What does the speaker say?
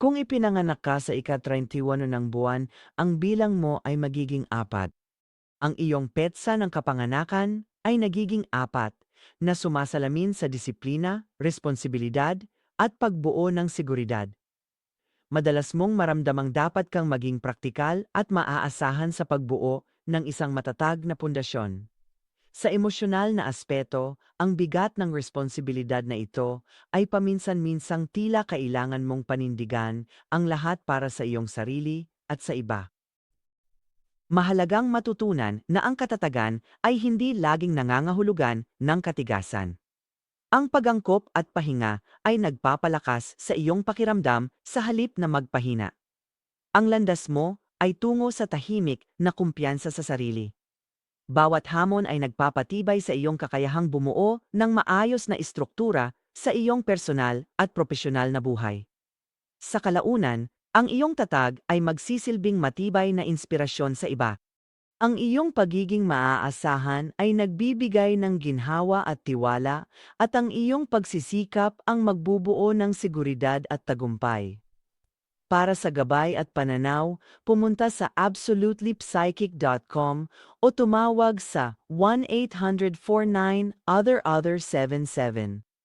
Kung ipinanganak ka sa ika-31 ng buwan, ang bilang mo ay magiging 4. Ang iyong petsa ng kapanganakan ay nagiging 4, na sumasalamin sa disiplina, responsibilidad, at pagbuo ng seguridad. Madalas mong maramdamang dapat kang maging praktikal at maaasahan sa pagbuo ng isang matatag na pundasyon. Sa emosyonal na aspeto, ang bigat ng responsibilidad na ito ay paminsan-minsang tila kailangan mong panindigan ang lahat para sa iyong sarili at sa iba. Mahalagang matutunan na ang katatagan ay hindi laging nangangahulugan ng katigasan. Ang pagangkop at pahinga ay nagpapalakas sa iyong pakiramdam sa halip na magpahina. Ang landas mo ay tungo sa tahimik na kumpiyansa sa sarili. Bawat hamon ay nagpapatibay sa iyong kakayahang bumuo ng maayos na istruktura sa iyong personal at propesyonal na buhay. Sa kalaunan, ang iyong tatag ay magsisilbing matibay na inspirasyon sa iba. Ang iyong pagiging maaasahan ay nagbibigay ng ginhawa at tiwala, at ang iyong pagsisikap ang magbubuo ng seguridad at tagumpay. Para sa gabay at pananaw, pumunta sa absolutelypsychic.com o tumawag sa 1-800-49-OTHER-OTHER-77.